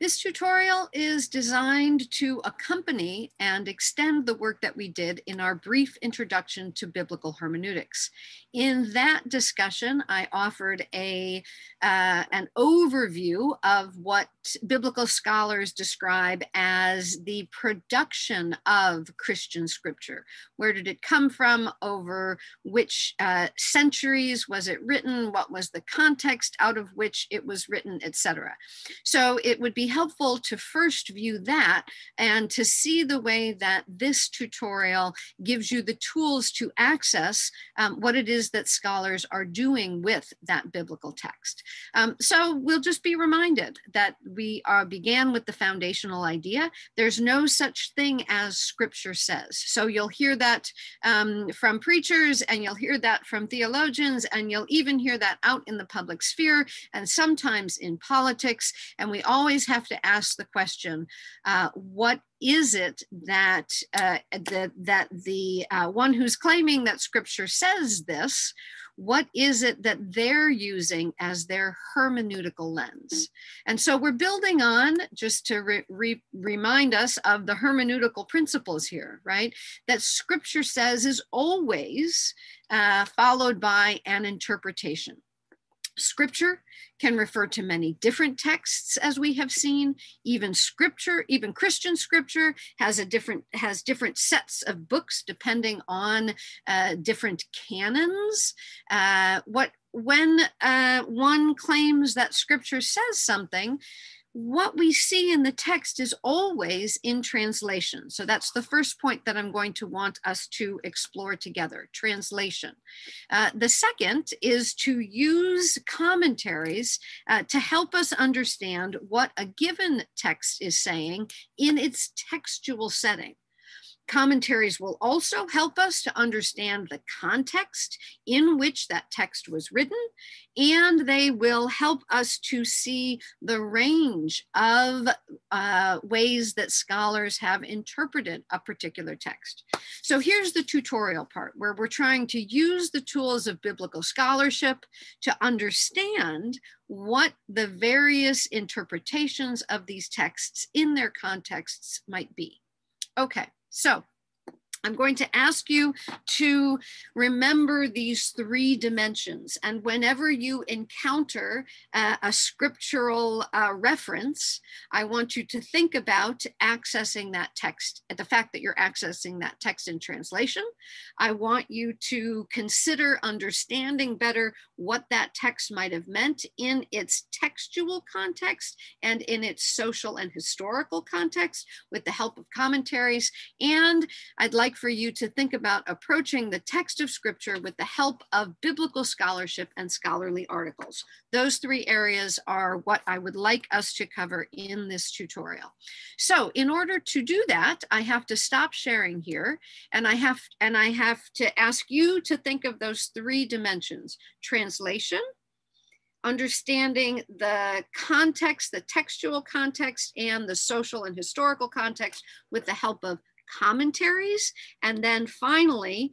This tutorial is designed to accompany and extend the work that we did in our brief introduction to biblical hermeneutics. In that discussion, I offered an overview of what biblical scholars describe as the production of Christian scripture. Where did it come from? Over which centuries was it written? What was the context out of which it was written, etc. So it would be helpful to first view that and to see the way that this tutorial gives you the tools to access what it is that scholars are doing with that biblical text. So we'll just be reminded that we began with the foundational idea. There's no such thing as scripture says. So you'll hear that from preachers, and you'll hear that from theologians, and you'll even hear that out in the public sphere and sometimes in politics. And we always have to ask the question, what is it that the one who's claiming that scripture says this, what is it that they're using as their hermeneutical lens? And so we're building on, just to remind us of the hermeneutical principles here, right? That scripture says is always followed by an interpretation. Scripture can refer to many different texts, as we have seen. Even Christian scripture has different sets of books depending on different canons. When one claims that scripture says something, what we see in the text is always in translation. So that's the first point that I'm going to want us to explore together, translation. The second is to use commentaries to help us understand what a given text is saying in its textual setting. Commentaries will also help us to understand the context in which that text was written, and they will help us to see the range of ways that scholars have interpreted a particular text. So here's the tutorial part, where we're trying to use the tools of biblical scholarship to understand what the various interpretations of these texts in their contexts might be. Okay. So I'm going to ask you to remember these three dimensions. And whenever you encounter a scriptural reference, I want you to think about accessing that text, the fact that you're accessing that text in translation. I want you to consider understanding better what that text might have meant in its textual context and in its social and historical context with the help of commentaries. And I'd like for you to think about approaching the text of scripture with the help of biblical scholarship and scholarly articles. Those three areas are what I would like us to cover in this tutorial. So in order to do that, I have to stop sharing here, and I have to ask you to think of those three dimensions: translation, understanding the context, the textual context, and the social and historical context with the help of commentaries, and then finally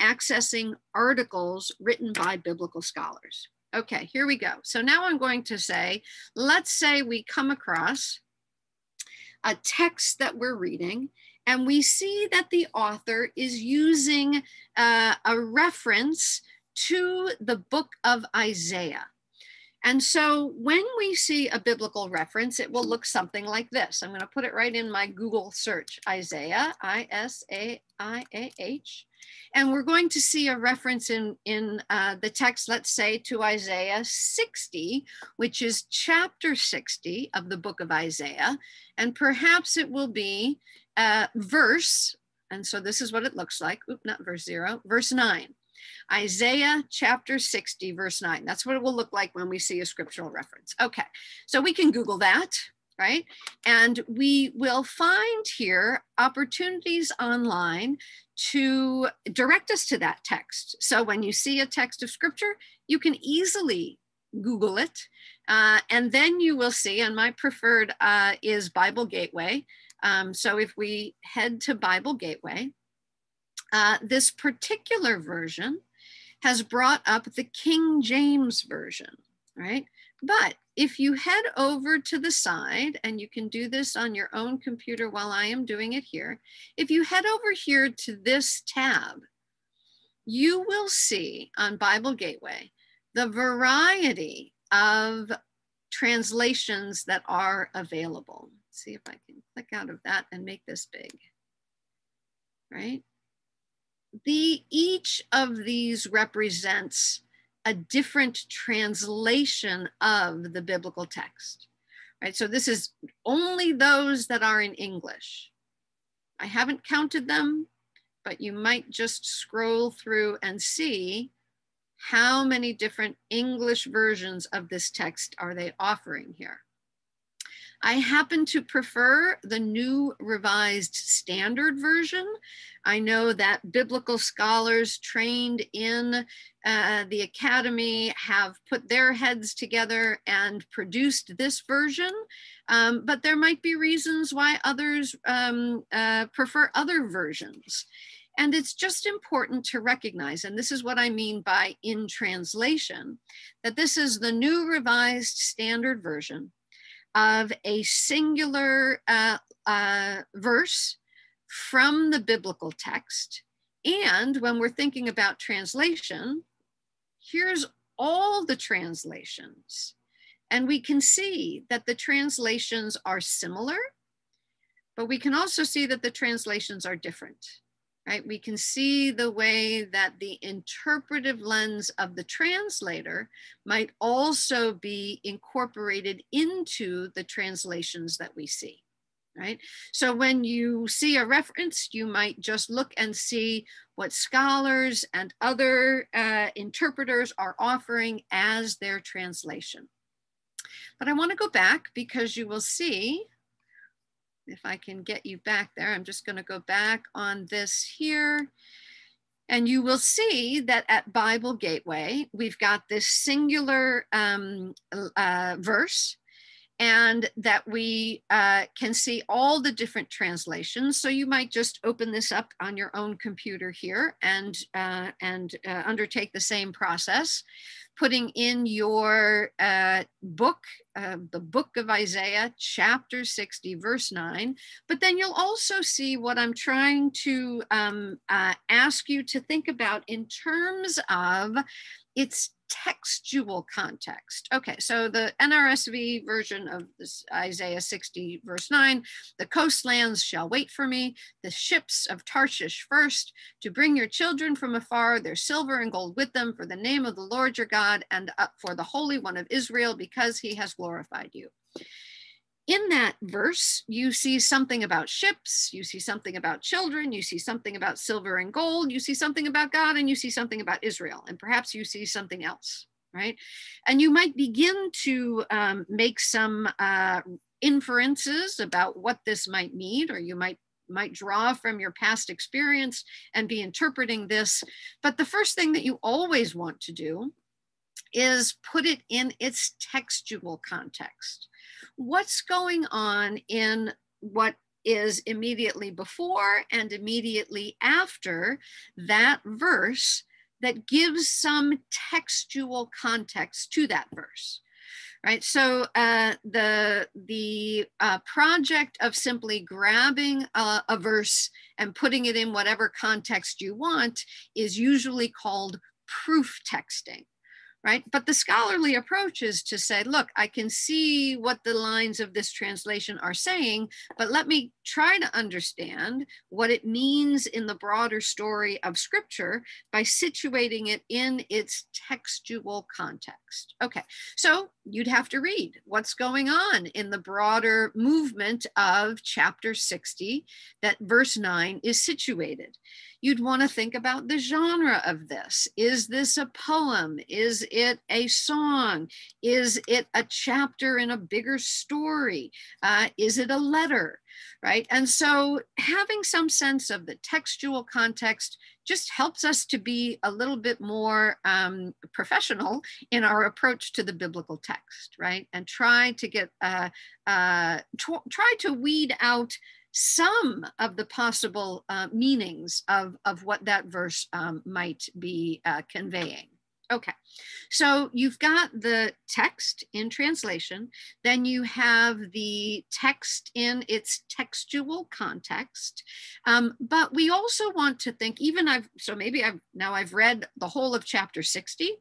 accessing articles written by biblical scholars. Okay, here we go. So now I'm going to say, let's say we come across a text that we're reading, and we see that the author is using a reference to the book of Isaiah. And so when we see a biblical reference, it will look something like this. I'm going to put it right in my Google search, Isaiah, I-S-A-I-A-H. And we're going to see a reference in the text, let's say, to Isaiah 60, which is chapter 60 of the book of Isaiah. And perhaps it will be verse, and so this is what it looks like. Oop, not verse 0, verse 9. Isaiah chapter 60, verse 9. That's what it will look like when we see a scriptural reference. Okay, so we can Google that, right? And we will find here opportunities online to direct us to that text. So when you see a text of scripture, you can easily Google it. And then you will see, and my preferred is Bible Gateway. So if we head to Bible Gateway, this particular version has brought up the King James Version, right? But if you head over to the side, and you can do this on your own computer while I am doing it here, if you head over here to this tab, you will see on Bible Gateway the variety of translations that are available. Let's see if I can click out of that and make this big, right? Each of these represents a different translation of the biblical text, right? So this is only those that are in English. I haven't counted them, but you might just scroll through and see how many different English versions of this text are they offering here. I happen to prefer the New Revised Standard Version. I know that biblical scholars trained in the academy have put their heads together and produced this version, but there might be reasons why others prefer other versions. And it's just important to recognize, and this is what I mean by in translation, that this is the New Revised Standard Version of a singular verse from the biblical text. And when we're thinking about translation, here's all the translations. And we can see that the translations are similar, but we can also see that the translations are different. Right? We can see the way that the interpretive lens of the translator might also be incorporated into the translations that we see, right? So when you see a reference, you might just look and see what scholars and other interpreters are offering as their translation. But I want to go back because you will see, if I can get you back there, I'm just going to go back on this here. And you will see that at Bible Gateway, we've got this singular verse, and that we can see all the different translations. So you might just open this up on your own computer here and undertake the same process, putting in your book, the book of Isaiah, chapter 60, verse 9. But then you'll also see what I'm trying to ask you to think about in terms of its textual context. Okay, so the NRSV version of this Isaiah 60, verse 9, the coastlands shall wait for me, the ships of Tarshish first, to bring your children from afar, their silver and gold with them, for the name of the Lord your God, and for the Holy One of Israel, because he has glorified you. In that verse, you see something about ships, you see something about children, you see something about silver and gold, you see something about God, and you see something about Israel, and perhaps you see something else, right? And you might begin to make some inferences about what this might mean, or you might draw from your past experience and be interpreting this. But the first thing that you always want to do is put it in its textual context. What's going on in what is immediately before and immediately after that verse that gives some textual context to that verse, right? So the project of simply grabbing a verse and putting it in whatever context you want is usually called proof texting. Right? But the scholarly approach is to say, look, I can see what the lines of this translation are saying, but let me try to understand what it means in the broader story of Scripture by situating it in its textual context. Okay, so you'd have to read what's going on in the broader movement of chapter 60 that verse 9 is situated. You'd want to think about the genre of this. Is this a poem? Is it a song? Is it a chapter in a bigger story? Is it a letter, right? And so having some sense of the textual context just helps us to be a little bit more professional in our approach to the biblical text, right? And try to get, try to weed out some of the possible meanings of what that verse might be conveying. Okay, so you've got the text in translation, then you have the text in its textual context, but we also want to think, I've read the whole of chapter 60,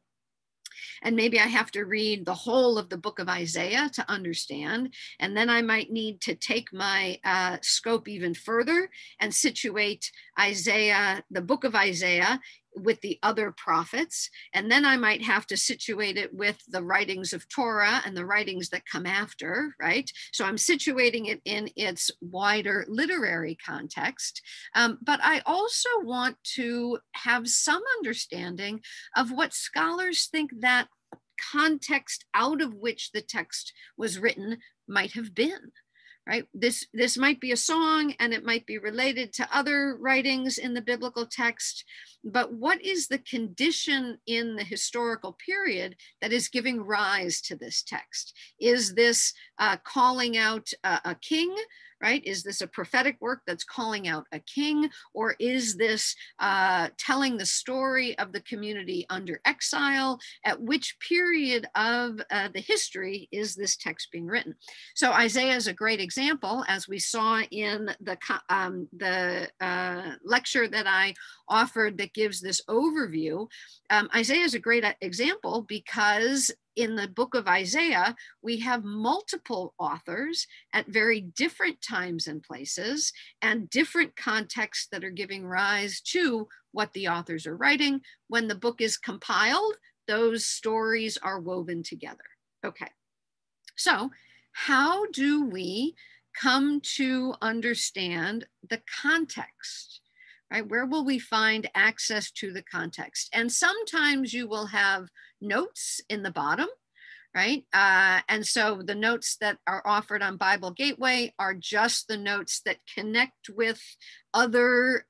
and maybe I have to read the whole of the book of Isaiah to understand. And then I might need to take my scope even further and situate Isaiah, the book of Isaiah, with the other prophets. And then I might have to situate it with the writings of Torah and the writings that come after, right? So I'm situating it in its wider literary context. But I also want to have some understanding of what scholars think that context out of which the text was written might have been. Right? This might be a song, and it might be related to other writings in the biblical text, but what is the condition in the historical period that is giving rise to this text? Is this calling out a king? Right? Is this a prophetic work that's calling out a king? Or is this telling the story of the community under exile? At which period of the history is this text being written? So Isaiah is a great example, as we saw in the lecture that I offered that gives this overview. Isaiah is a great example because in the book of Isaiah, we have multiple authors at very different times and places and different contexts that are giving rise to what the authors are writing. When the book is compiled, those stories are woven together. Okay, so how do we come to understand the context? Right? Where will we find access to the context? And sometimes you will have notes in the bottom, right? And so the notes that are offered on Bible Gateway are just the notes that connect with other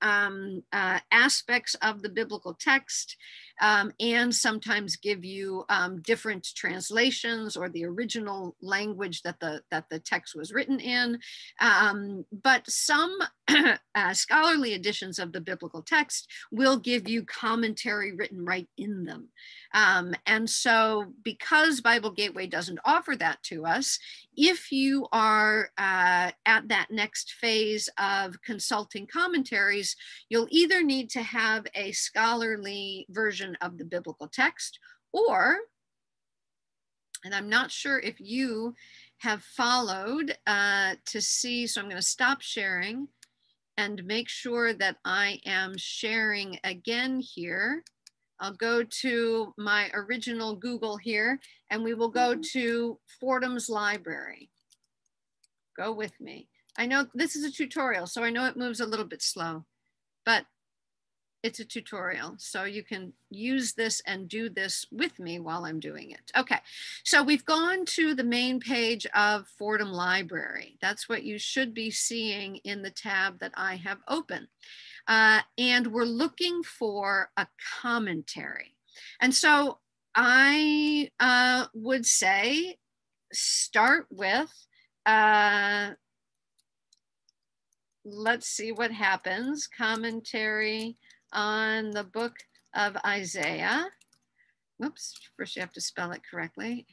aspects of the biblical text, and sometimes give you different translations or the original language that the text was written in. But some scholarly editions of the biblical text will give you commentary written right in them. And so because Bible Gateway doesn't offer that to us, if you are at that next phase of consulting commentaries, you'll either need to have a scholarly version of the biblical text, or, and I'm not sure if you have followed to see, so I'm going to stop sharing and make sure that I am sharing again here. I'll go to my original Google here, and we will go to Fordham's Library. Go with me. I know this is a tutorial, so I know it moves a little bit slow, but it's a tutorial. So you can use this and do this with me while I'm doing it. Okay, so we've gone to the main page of Fordham Library. That's what you should be seeing in the tab that I have open. And we're looking for a commentary. And so I would say start with, let's see what happens, commentary on the book of Isaiah. Whoops, first you have to spell it correctly.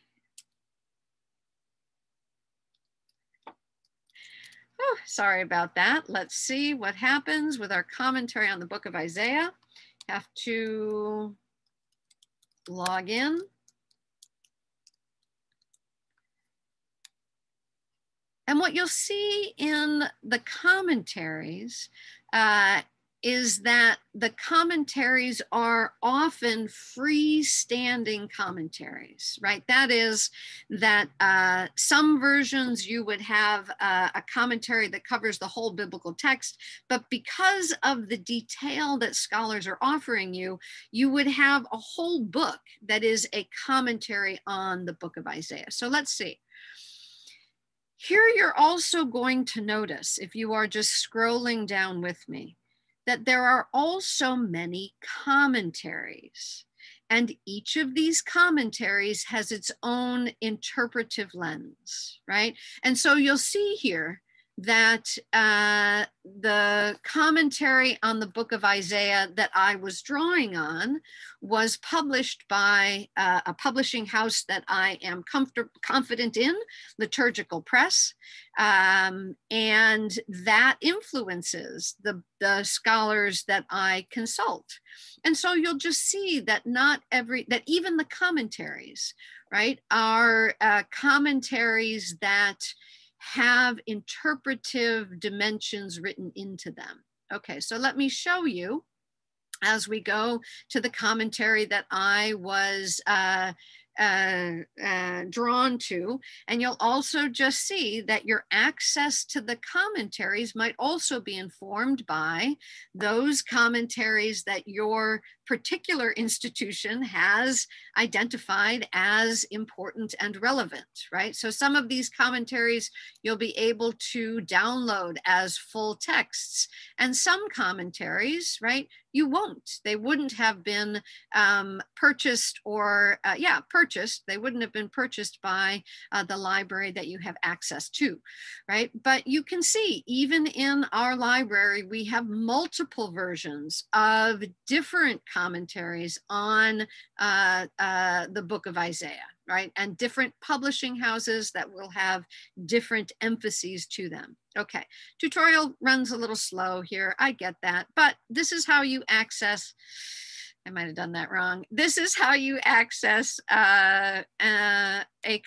Oh, sorry about that. Let's see what happens with our commentary on the book of Isaiah. Have to log in. And what you'll see in the commentaries is that the commentaries are often freestanding commentaries, right? That is that some versions you would have a commentary that covers the whole biblical text, but because of the detail that scholars are offering you, you would have a whole book that is a commentary on the book of Isaiah. So let's see. Here you're also going to notice, if you are just scrolling down with me, that there are also many commentaries, and each of these commentaries has its own interpretive lens, right? And so you'll see here that the commentary on the book of Isaiah that I was drawing on was published by a publishing house that I am confident in, Liturgical Press, and that influences the scholars that I consult. And so you'll just see that that even the commentaries, right, are commentaries that have interpretive dimensions written into them. Okay, so let me show you as we go to the commentary that I was drawn to. And you'll also just see that your access to the commentaries might also be informed by those commentaries that your particular institution has identified as important and relevant, right? So some of these commentaries you'll be able to download as full texts, and some commentaries, right, you won't. They wouldn't have been purchased or, purchased. They wouldn't have been purchased by the library that you have access to, right? But you can see, even in our library, we have multiple versions of different commentaries on the book of Isaiah, right? And different publishing houses that will have different emphases to them. Okay, tutorial runs a little slow here. I get that, but this is how you access, I might have done that wrong. This is how you access a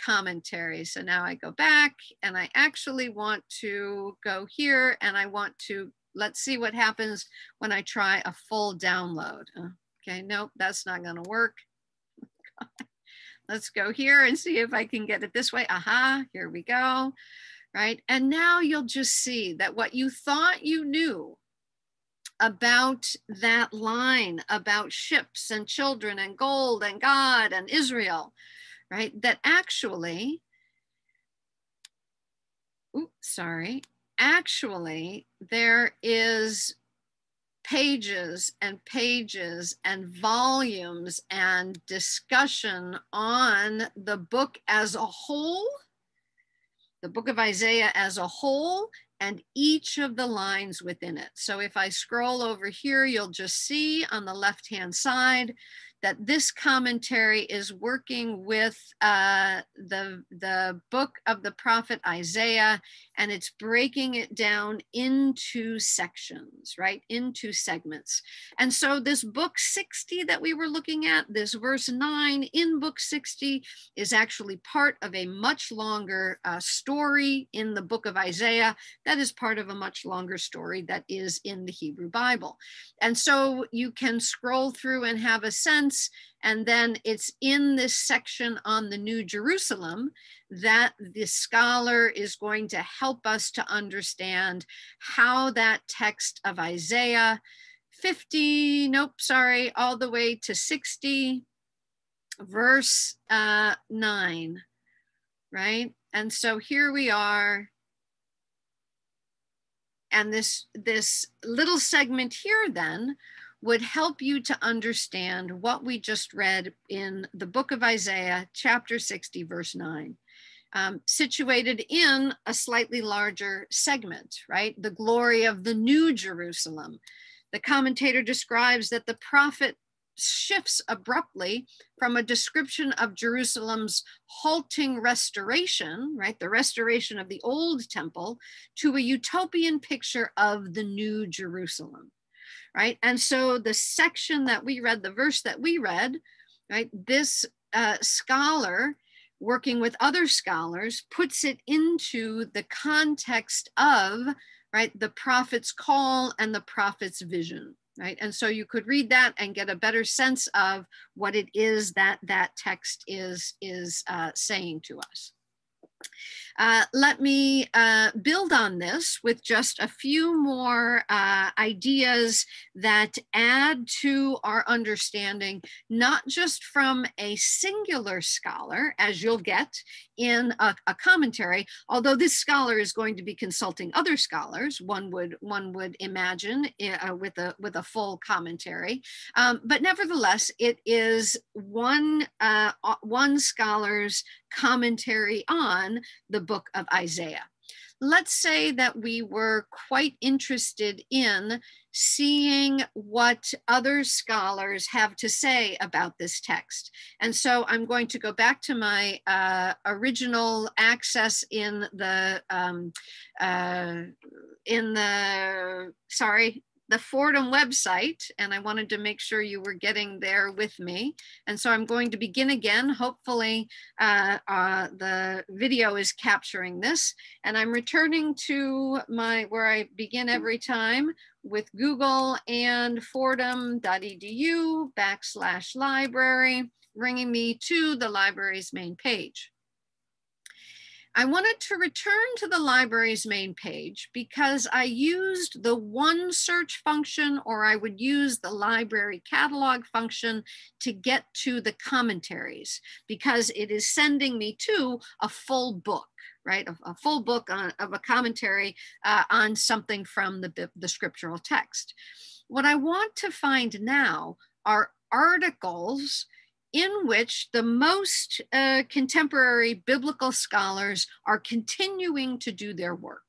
commentary. So now I go back and I actually want to go here and I want to, let's see what happens when I try a full download. Okay, nope, that's not gonna work. Let's go here and see if I can get it this way. Aha, here we go, right? And now you'll just see that what you thought you knew about that line about ships and children and gold and God and Israel, right? That actually, actually there is pages and pages and volumes and discussion on the book as a whole, the book of Isaiah as a whole, and each of the lines within it. So if I scroll over here, you'll just see on the left-hand side that this commentary is working with the book of the prophet Isaiah, and it's breaking it down into sections, right? Into segments. And so this book 60 that we were looking at, this verse 9 in book 60 is actually part of a much longer story in the book of Isaiah that is part of a much longer story that is in the Hebrew Bible. And so you can scroll through and have a sense. And then it's in this section on the New Jerusalem that the scholar is going to help us to understand how that text of Isaiah 50, all the way to 60, verse 9, right? And so here we are. And this little segment here then would help you to understand what we just read in the book of Isaiah, chapter 60, verse 9, situated in a slightly larger segment, right? The glory of the New Jerusalem. The commentator describes that the prophet shifts abruptly from a description of Jerusalem's halting restoration, right, the restoration of the old temple, to a utopian picture of the New Jerusalem. Right. And so the section that we read, the verse that we read, right, this scholar working with other scholars puts it into the context of, right, the prophet's call and the prophet's vision. Right. And so you could read that and get a better sense of what it is that that text is saying to us. Let me build on this with just a few more ideas that add to our understanding, not just from a singular scholar, as you'll get in a commentary, although this scholar is going to be consulting other scholars, one would imagine, with a full commentary. But nevertheless, it is one scholar's commentary on the book of Isaiah. let's say that we were quite interested in seeing what other scholars have to say about this text. And so I'm going to go back to my original access in the the Fordham website, and I wanted to make sure you were getting there with me. And so I'm going to begin again. Hopefully the video is capturing this. And I'm returning to where I begin every time with Google and fordham.edu/library, bringing me to the library's main page. I wanted to return to the library's main page because I used the one search function, or I would use the library catalog function to get to the commentaries, because it is sending me to a full book, right? A full book of a commentary on something from the scriptural text. What I want to find now are articles in which the most contemporary biblical scholars are continuing to do their work.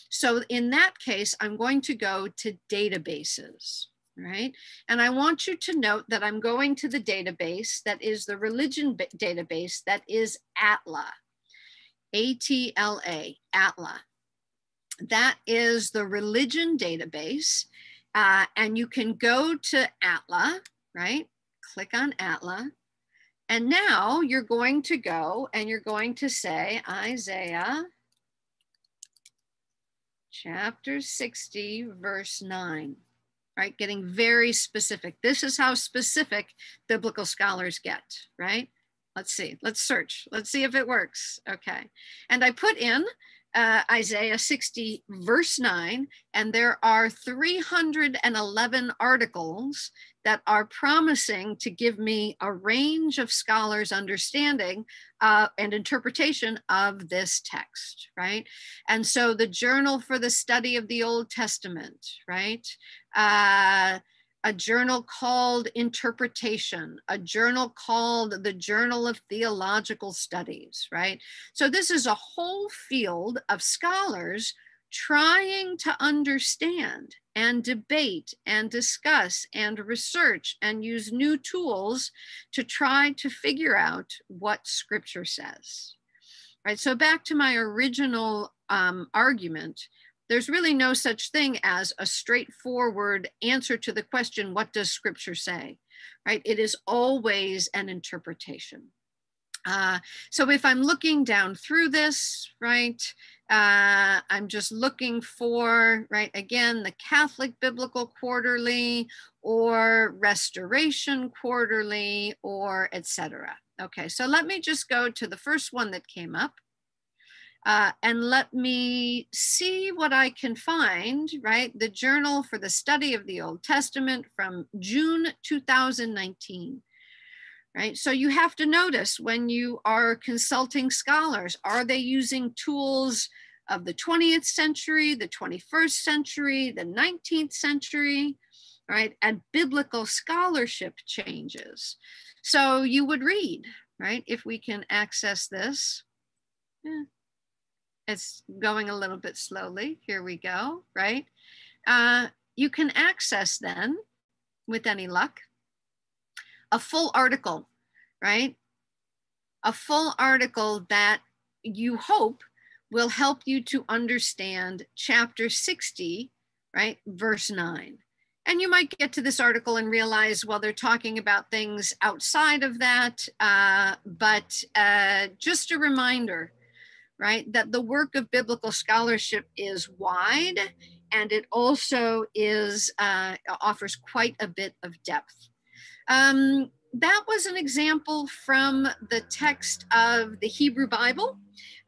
So in that case, I'm going to go to databases, right? And I want you to note that I'm going to the database that is the religion database, that is ATLA, A-T-L-A, ATLA. That is the religion database. And you can go to ATLA, right? Click on ATLA. And now you're going to go and you're going to say Isaiah chapter 60, verse 9, right? Getting very specific. This is how specific biblical scholars get, right? Let's see, let's search. Let's see if it works. Okay. And I put in Isaiah 60, verse 9, and there are 311 articles that are promising to give me a range of scholars' understanding and interpretation of this text, right? And so the Journal for the Study of the Old Testament, right? A journal called Interpretation, a journal called the Journal of Theological Studies, right? So this is a whole field of scholars trying to understand and debate and discuss and research and use new tools to try to figure out what scripture says, right? So back to my original argument, there's really no such thing as a straightforward answer to the question, what does scripture say, right? It is always an interpretation. So if I'm looking down through this, right, I'm just looking for, right, again, the Catholic Biblical Quarterly or Restoration Quarterly or etc. Okay, so let me just go to the first one that came up. And let me see what I can find, right? The Journal for the Study of the Old Testament from June 2019, right? So you have to notice when you are consulting scholars, are they using tools of the 20th century, the 21st century, the 19th century, right? And biblical scholarship changes. So you would read, right? If we can access this. Yeah. It's going a little bit slowly. Here we go, right? You can access then, with any luck, a full article, right? A full article that you hope will help you to understand chapter 60, right? Verse 9. And you might get to this article and realize, well, they're talking about things outside of that, but just a reminder, right, that the work of biblical scholarship is wide, and it also is offers quite a bit of depth. That was an example from the text of the Hebrew Bible,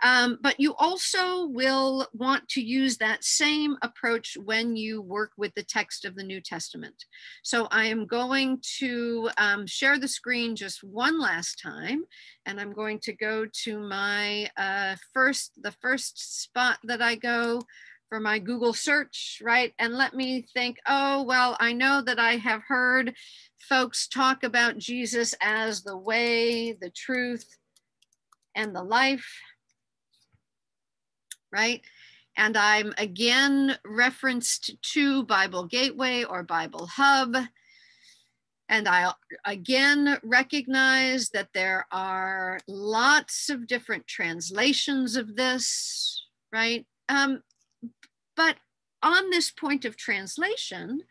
but you also will want to use that same approach when you work with the text of the New Testament. So I am going to share the screen just one last time, and I'm going to go to my the first spot that I go for my Google search, right? And let me think, oh, well, I know that I have heard folks talk about Jesus as the way, the truth, and the life, right? And I'm again referenced to Bible Gateway or Bible Hub. And I again recognize that there are lots of different translations of this, right? But on this point of translation,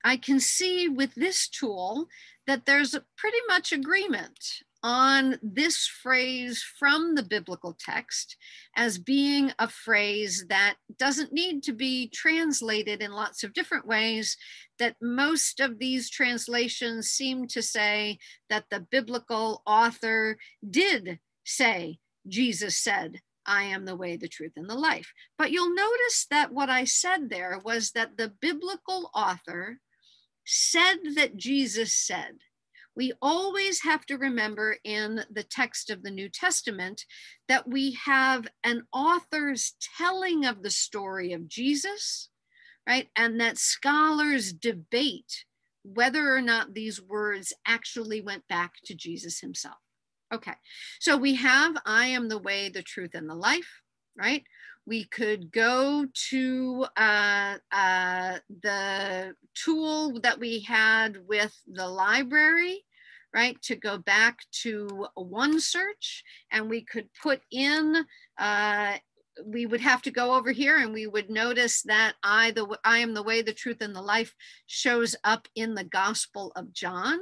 I can see with this tool that there's a pretty much agreement on this phrase from the biblical text as being a phrase that doesn't need to be translated in lots of different ways, that most of these translations seem to say that the biblical author did say, Jesus said, I am the way, the truth, and the life. But you'll notice that what I said there was that the biblical author said that Jesus said. We always have to remember in the text of the New Testament that we have an author's telling of the story of Jesus, right? And that scholars debate whether or not these words actually went back to Jesus himself. Okay, so we have, I am the way, the truth, and the life, right? We could go to the tool that we had with the library, right? To go back to OneSearch, and we could put in, we would have to go over here and we would notice that I am the way, the truth, and the life shows up in the Gospel of John,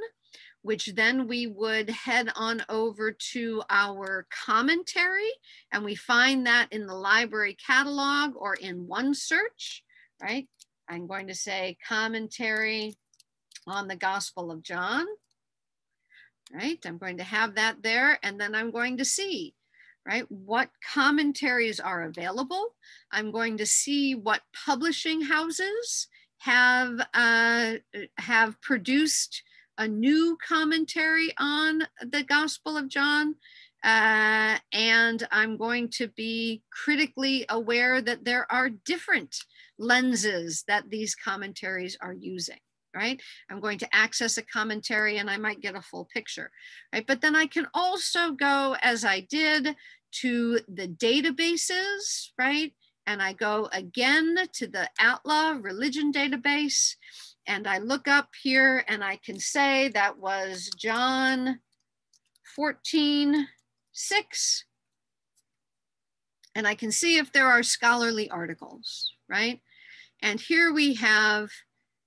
which then we would head on over to our commentary, and we find that in the library catalog or in OneSearch, right? I'm going to say commentary on the Gospel of John, right? I'm going to have that there, and then I'm going to see, right, what commentaries are available. I'm going to see what publishing houses have produced a new commentary on the Gospel of John. And I'm going to be critically aware that there are different lenses that these commentaries are using, right? I'm going to access a commentary and I might get a full picture, right? But then I can also go, as I did, to the databases, right? And I go again to the Outlaw Religion database, and I look up here and I can say that was John 14:6. And I can see if there are scholarly articles, right? And here we have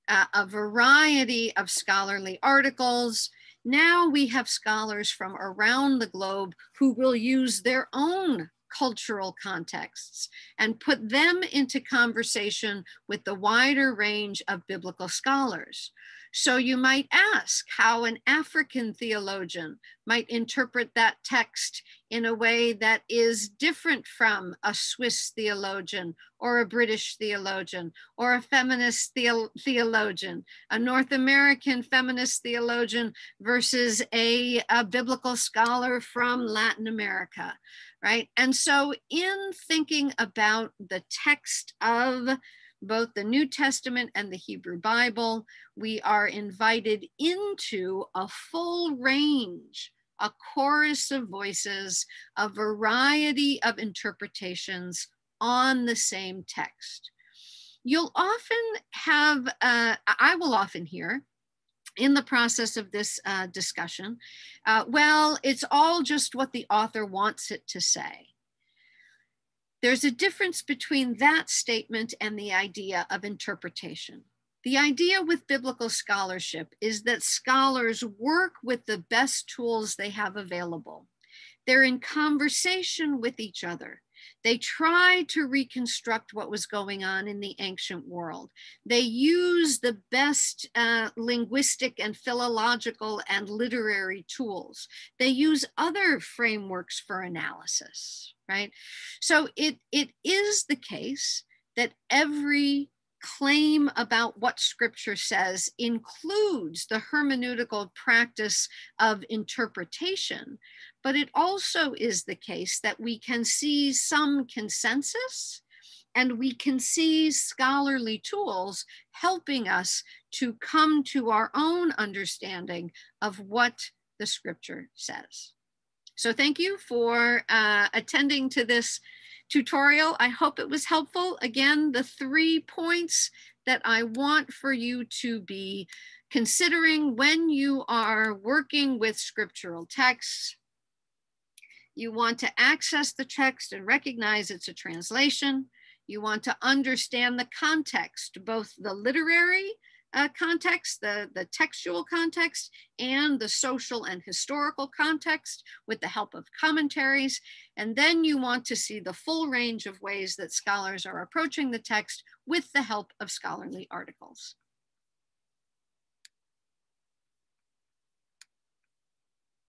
a variety of scholarly articles. Now we have scholars from around the globe who will use their own cultural contexts and put them into conversation with the wider range of biblical scholars. So you might ask how an African theologian might interpret that text in a way that is different from a Swiss theologian or a British theologian or a feminist theologian, a North American feminist theologian versus a biblical scholar from Latin America, right? And so in thinking about the text of both the New Testament and the Hebrew Bible, we are invited into a full range, a chorus of voices, a variety of interpretations on the same text. You'll often have, I will often hear in the process of this discussion, well, it's all just what the author wants it to say. There's a difference between that statement and the idea of interpretation. The idea with biblical scholarship is that scholars work with the best tools they have available. They're in conversation with each other. They try to reconstruct what was going on in the ancient world. They use the best linguistic and philological and literary tools. They use other frameworks for analysis, right? So it is the case that every claim about what scripture says includes the hermeneutical practice of interpretation, but it also is the case that we can see some consensus and we can see scholarly tools helping us to come to our own understanding of what the scripture says. So thank you for attending to this tutorial. I hope it was helpful. Again, the 3 points that I want for you to be considering when you are working with scriptural texts. You want to access the text and recognize it's a translation. You want to understand the context, both the literary context, the textual context, and the social and historical context with the help of commentaries. And then you want to see the full range of ways that scholars are approaching the text with the help of scholarly articles.